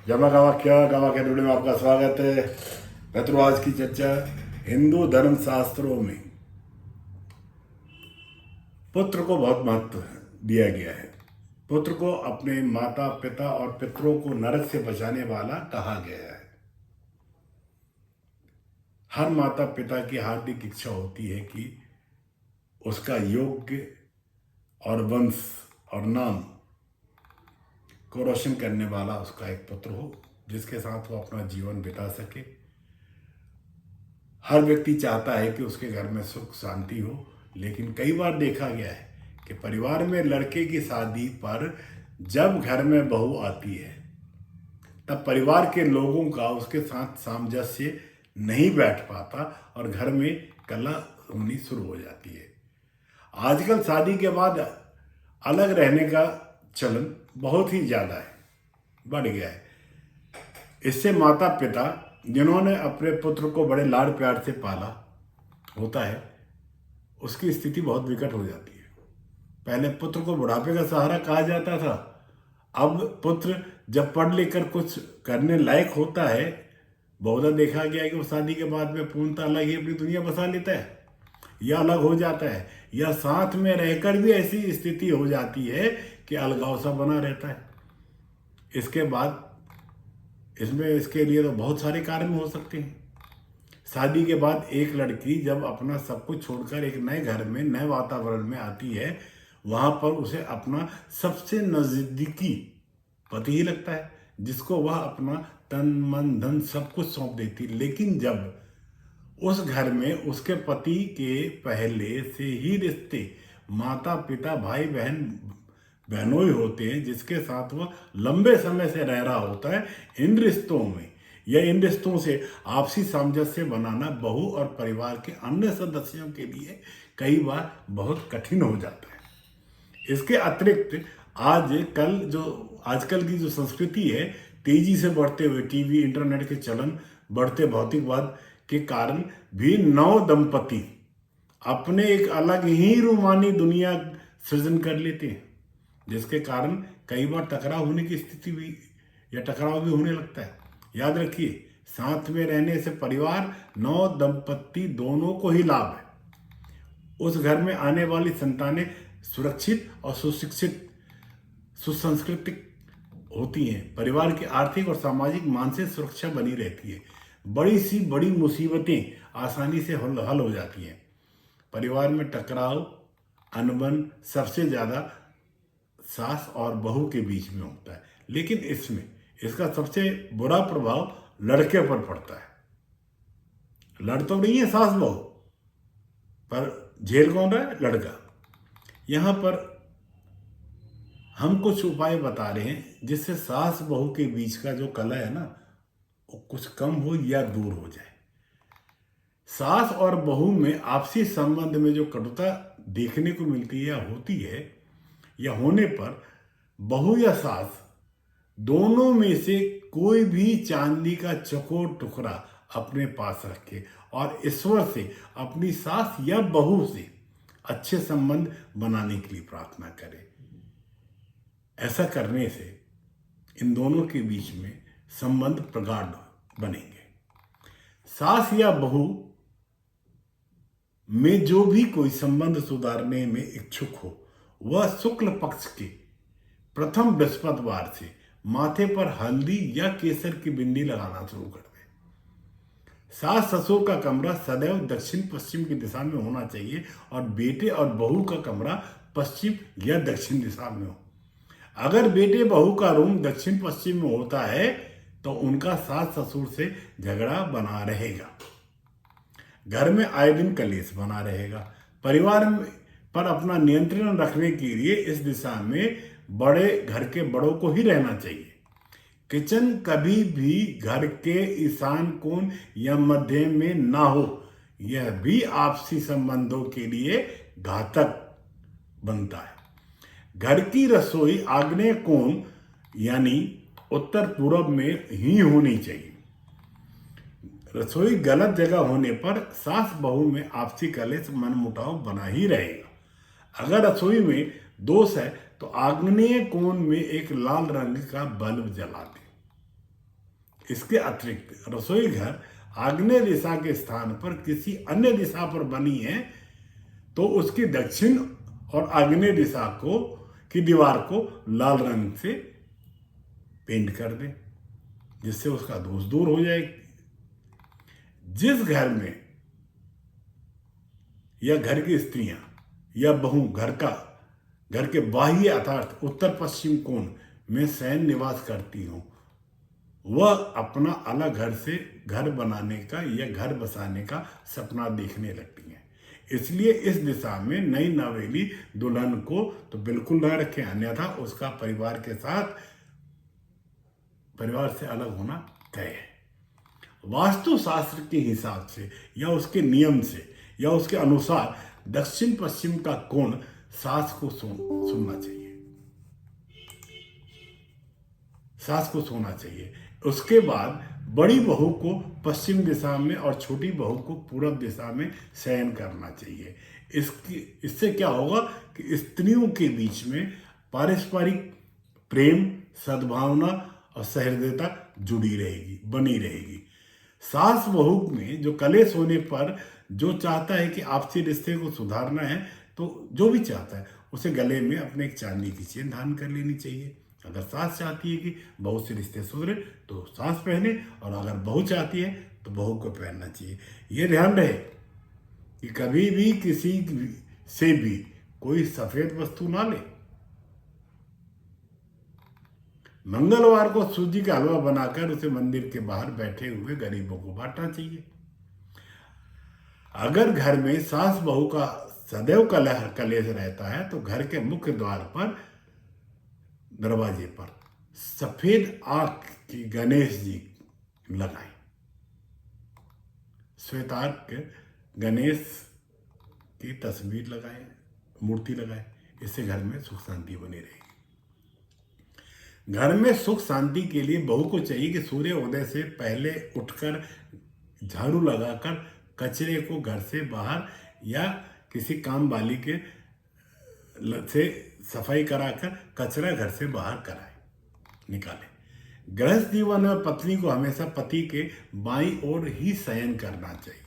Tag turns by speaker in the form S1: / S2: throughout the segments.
S1: जमा गावा के वीडियो में आपका स्वागत है। मित्रों, आज की चर्चा हिंदू धर्म शास्त्रों में पुत्र को बहुत महत्व दिया गया है। पुत्र को अपने माता पिता और पितरों को नरक से बचाने वाला कहा गया है। हर माता पिता की हार्दिक इच्छा होती है कि उसका योग्य और वंश और नाम को रोशन करने वाला उसका एक पुत्र हो, जिसके साथ वो अपना जीवन बिता सके। हर व्यक्ति चाहता है कि उसके घर में सुख शांति हो, लेकिन कई बार देखा गया है कि परिवार में लड़के की शादी पर जब घर में बहू आती है तब परिवार के लोगों का उसके साथ सामंजस्य नहीं बैठ पाता और घर में कलह होनी शुरू हो जाती है। आजकल शादी के बाद अलग रहने का चलन बहुत ही ज़्यादा है, बढ़ गया है। इससे माता पिता जिन्होंने अपने पुत्र को बड़े लाड़ प्यार से पाला होता है, उसकी स्थिति बहुत विकट हो जाती है। पहले पुत्र को बुढ़ापे का सहारा कहा जाता था, अब पुत्र जब पढ़ लिख कर कुछ करने लायक होता है, बहुधा देखा गया है कि वो शादी के बाद में पूर्णतः अलग ही अपनी दुनिया बसा लेता है या अलग हो जाता है, या साथ में रहकर भी ऐसी स्थिति हो जाती है कि अलगाव सा बना रहता है। इसके बाद इसके लिए तो बहुत सारे कारण हो सकते हैं। शादी के बाद एक लड़की जब अपना सब कुछ छोड़कर एक नए घर में नए वातावरण में आती है, वहाँ पर उसे अपना सबसे नज़दीकी पति ही लगता है, जिसको वह अपना तन मन धन सब कुछ सौंप देती। लेकिन जब उस घर में उसके पति के पहले से ही रिश्ते माता पिता भाई बहनोई होते हैं, जिसके साथ वह लंबे समय से रह रहा होता है, इन रिश्तों में या इन रिश्तों से आपसी सामंजस्य बनाना बहू और परिवार के अन्य सदस्यों के लिए कई बार बहुत कठिन हो जाता है। इसके अतिरिक्त आजकल की जो संस्कृति है, तेजी से बढ़ते हुए टीवी इंटरनेट के चलन, बढ़ते भौतिकवाद के कारण भी नव दंपति अपने एक अलग ही रूमानी दुनिया सृजन कर लेते हैं, जिसके कारण कई बार टकराव होने की स्थिति भी या टकराव भी होने लगता है। याद रखिए, साथ में रहने से परिवार नव दंपति दोनों को ही लाभ है। उस घर में आने वाली संतानें सुरक्षित और सुशिक्षित सुसंस्कृतिक होती हैं। परिवार की आर्थिक और सामाजिक मानसिक सुरक्षा बनी रहती है। बड़ी सी बड़ी मुसीबतें आसानी से हल हो जाती हैं। परिवार में टकराव अनबन सबसे ज़्यादा सास और बहू के बीच में होता है, लेकिन इसका सबसे बुरा प्रभाव लड़के पर पड़ता है। लड़ तो नहीं है सास बहू, पर झेल कौन रहा है? लड़का। यहाँ पर हम कुछ उपाय बता रहे हैं जिससे सास बहू के बीच का जो कलह है ना, वो कुछ कम हो या दूर हो जाए। सास और बहू में आपसी संबंध में जो कटुता देखने को मिलती है या होती है, या होने पर बहू या सास दोनों में से कोई भी चांदी का चौकोर टुकड़ा अपने पास रखे और ईश्वर से अपनी सास या बहू से अच्छे संबंध बनाने के लिए प्रार्थना करे। ऐसा करने से इन दोनों के बीच में संबंध प्रगाढ़ बनेंगे। सास या बहू में जो भी कोई संबंध सुधारने में इच्छुक हो, वह शुक्ल पक्ष के प्रथम बृहस्पतिवार से माथे पर हल्दी या केसर की बिंदी लगाना शुरू कर दे। सास ससुर का कमरा सदैव दक्षिण पश्चिम की दिशा में होना चाहिए और बेटे और बहू का कमरा पश्चिम या दक्षिण दिशा में हो। अगर बेटे बहू का रूम दक्षिण पश्चिम में होता है तो उनका सास ससुर से झगड़ा बना रहेगा। घर में आए दिन कलेश बना रहेगा। परिवार पर अपना नियंत्रण रखने के लिए इस दिशा में बड़े घर के बड़ों को ही रहना चाहिए। किचन कभी भी घर के ईशान कोण या मध्य में ना हो, यह भी आपसी संबंधों के लिए घातक बनता है। घर की रसोई आग्नेय कोण यानी उत्तर पूर्व में ही होनी चाहिए। रसोई गलत जगह होने पर सास बहू में आपसी कलेश मनमुटाव बना ही रहेगा। अगर रसोई में दोष है तो आग्नेय कोण में एक लाल रंग का बल्ब जला दें। इसके अतिरिक्त रसोई घर आग्नेय दिशा के स्थान पर किसी अन्य दिशा पर बनी है तो उसकी दक्षिण और आग्नेय दिशा को की दीवार को लाल रंग से पेंट कर दें, जिससे उसका दोष दूर हो जाए। जिस घर में या घर की स्त्रियां या बहू घर के बाह्य अर्थात उत्तर पश्चिम कोण में शयन निवास करती हूं, वह अपना अलग घर बनाने का या घर बसाने का सपना देखने लगती हैं। इसलिए इस दिशा में नई नवेली दुल्हन को तो बिल्कुल न रखें, अन्यथा उसका परिवार से अलग होना तय है। वास्तु शास्त्र के हिसाब से या उसके नियम से या उसके अनुसार दक्षिण पश्चिम का कोण सास को सोना चाहिए। उसके बाद बड़ी बहू को पश्चिम दिशा में और छोटी बहू को पूरब दिशा में शयन करना चाहिए। इससे क्या होगा कि स्त्रियों के बीच में पारस्परिक प्रेम, सद्भावना और सहृदयता बनी रहेगी। सास बहू में जो कलेश होने पर जो चाहता है कि आपसी रिश्ते को सुधारना है, तो जो भी चाहता है उसे गले में अपने एक चांदी की चेन धारण कर लेनी चाहिए। अगर सास चाहती है कि बहू से रिश्ते सुधरे तो सास पहने, और अगर बहू चाहती है तो बहू को पहनना चाहिए। ये ध्यान रहे कि कभी भी किसी से भी कोई सफेद वस्तु ना ले। मंगलवार को सूजी का हलवा बनाकर उसे मंदिर के बाहर बैठे हुए गरीबों को बांटना चाहिए। अगर घर में सास बहू का सदैव कलेश रहता है तो घर के मुख्य द्वार पर दरवाजे पर सफेद आंख की गणेश जी लगाएं। श्वेतार्क गणेश की तस्वीर लगाएं, मूर्ति लगाएं। इससे घर में सुख शांति बनी रहेगी। घर में सुख शांति के लिए बहू को चाहिए कि सूर्य उदय से पहले उठकर झाड़ू लगाकर कचरे को घर से बाहर या किसी काम वाली के से सफाई कराकर कचरा घर से बाहर निकालें। गृहस्थ जीवन में पत्नी को हमेशा पति के बाईं ओर ही शयन करना चाहिए।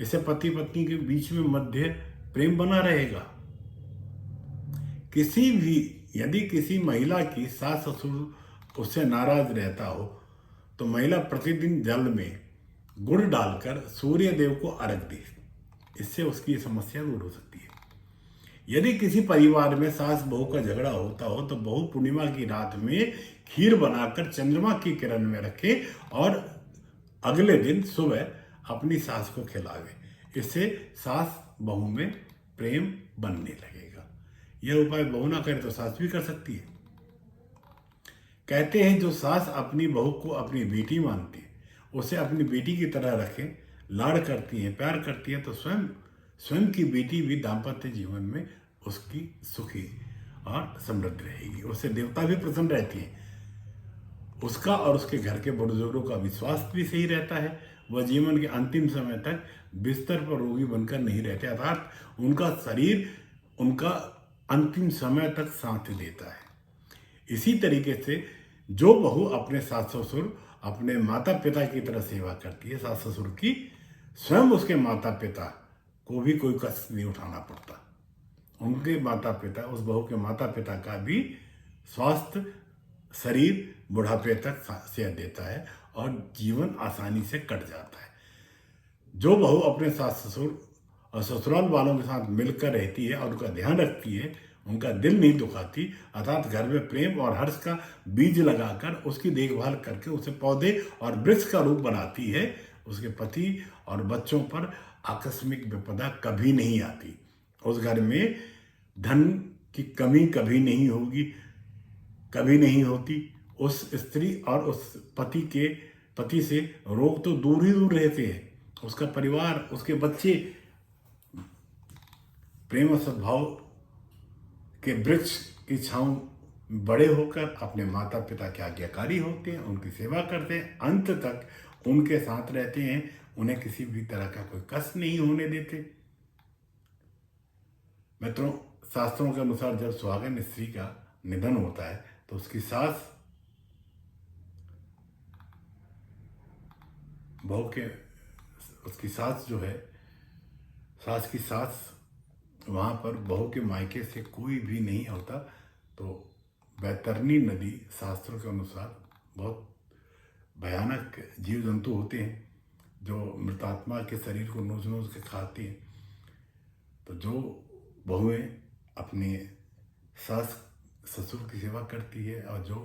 S1: इससे पति पत्नी के बीच में मध्य प्रेम बना रहेगा। यदि किसी महिला की सास ससुर उससे नाराज रहता हो तो महिला प्रतिदिन जल में गुड़ डालकर सूर्य देव को अर्घ दे। इससे उसकी समस्या दूर हो सकती है। यदि किसी परिवार में सास बहू का झगड़ा होता हो तो बहू पूर्णिमा की रात में खीर बनाकर चंद्रमा की किरण में रखे और अगले दिन सुबह अपनी सास को खिलावे। इससे सास बहू में प्रेम बनने लगेगा। यह उपाय बहू ना करे तो सास भी कर सकती है। कहते हैं जो सास अपनी बहू को अपनी बेटी मानती है, उसे अपनी बेटी की तरह रखे, लाड़ करती है, प्यार करती है, तो स्वयं की बेटी भी दाम्पत्य जीवन में उसकी सुखी और समृद्ध रहेगी। उससे देवता भी प्रसन्न रहती हैं। उसका और उसके घर के बुजुर्गों का विश्वास भी सही रहता है। वह जीवन के अंतिम समय तक बिस्तर पर रोगी बनकर नहीं रहते, अर्थात उनका शरीर उनका अंतिम समय तक साथ देता है। इसी तरीके से जो बहू अपने सास ससुर अपने माता पिता की तरह सेवा करती है सास ससुर की, स्वयं उसके माता पिता को भी कोई कष्ट नहीं उठाना पड़ता। उनके माता पिता, उस बहू के माता पिता का भी स्वास्थ्य शरीर बुढ़ापे तक सेहत देता है और जीवन आसानी से कट जाता है। जो बहू अपने सास ससुर और ससुराल वालों के साथ मिलकर रहती है और उनका ध्यान रखती है, उनका दिल नहीं दुखाती, अर्थात घर में प्रेम और हर्ष का बीज लगाकर उसकी देखभाल करके उसे पौधे और वृक्ष का रूप बनाती है, उसके पति और बच्चों पर आकस्मिक विपदा कभी नहीं आती। उस घर में धन की कमी कभी नहीं होती। उस स्त्री और उस पति से रोग तो दूर ही दूर रहते हैं। उसका परिवार, उसके बच्चे प्रेम और सद्भाव के वृक्ष की छांव बड़े होकर अपने माता पिता के आज्ञाकारी होते हैं, उनकी सेवा करते हैं, अंत तक उनके साथ रहते हैं, उन्हें किसी भी तरह का कोई कष्ट नहीं होने देते। मित्रों, शास्त्रों के अनुसार जब सुहागन स्त्री का निधन होता है तो उसकी सास बहू के उसकी सास जो है, सास की सास, वहाँ पर बहू के मायके से कोई भी नहीं होता। तो बैतरनी नदी शास्त्रों के अनुसार बहुत भयानक जीव जंतु होते हैं जो मृतात्मा के शरीर को नोच नोच के खाती हैं। तो जो बहुएं अपने सास ससुर की सेवा करती है और जो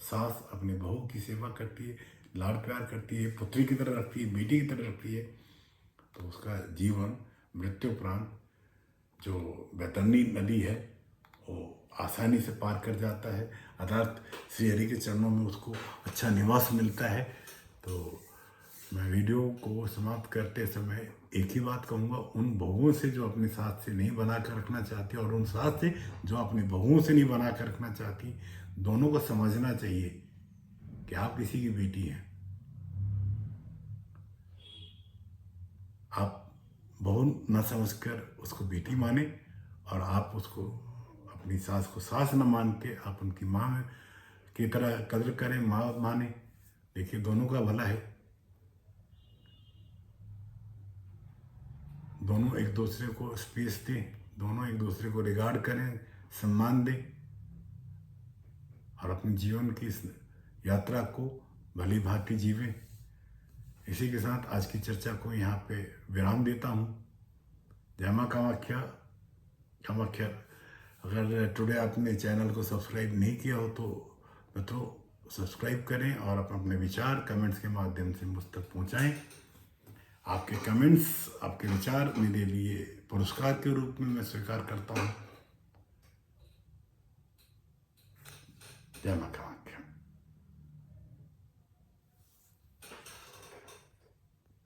S1: सास अपने बहू की सेवा करती है, लाड़ प्यार करती है, पुत्री की तरह रखती है, बेटी की तरह रखती है, तो उसका जीवन मृत्युपरांत जो बैतरनी नदी है वो आसानी से पार कर जाता है, अर्थात श्री हरि के चरणों में उसको अच्छा निवास मिलता है। तो मैं वीडियो को समाप्त करते समय एक ही बात कहूँगा, उन बहुओं से जो अपनी सास से नहीं बना कर रखना चाहती और उन सास से जो अपनी बहुओं से नहीं बना कर रखना चाहती, दोनों को समझना चाहिए कि आप किसी की बेटी हैं। आप बहू न समझकर उसको बेटी माने और आप उसको अपनी सास को सास न मान के आप उनकी माँ की तरह कदर करें, माँ माने। देखिए दोनों का भला है, दोनों एक दूसरे को स्पेस दें, दोनों एक दूसरे को रिगार्ड करें, सम्मान दें और अपने जीवन की इस यात्रा को भली भांति जीवें। इसी के साथ आज की चर्चा को यहाँ पे विराम देता हूँ। जय माँ कामाख्या। कामाख्या। अगर टुडे आपने चैनल को सब्सक्राइब नहीं किया हो तो मित्रों सब्सक्राइब करें और अपने विचार कमेंट्स के माध्यम से मुझ तक पहुँचाएँ। आपके कमेंट्स, आपके विचार मेरे लिए पुरस्कार के रूप में मैं स्वीकार करता हूँ। जय माता।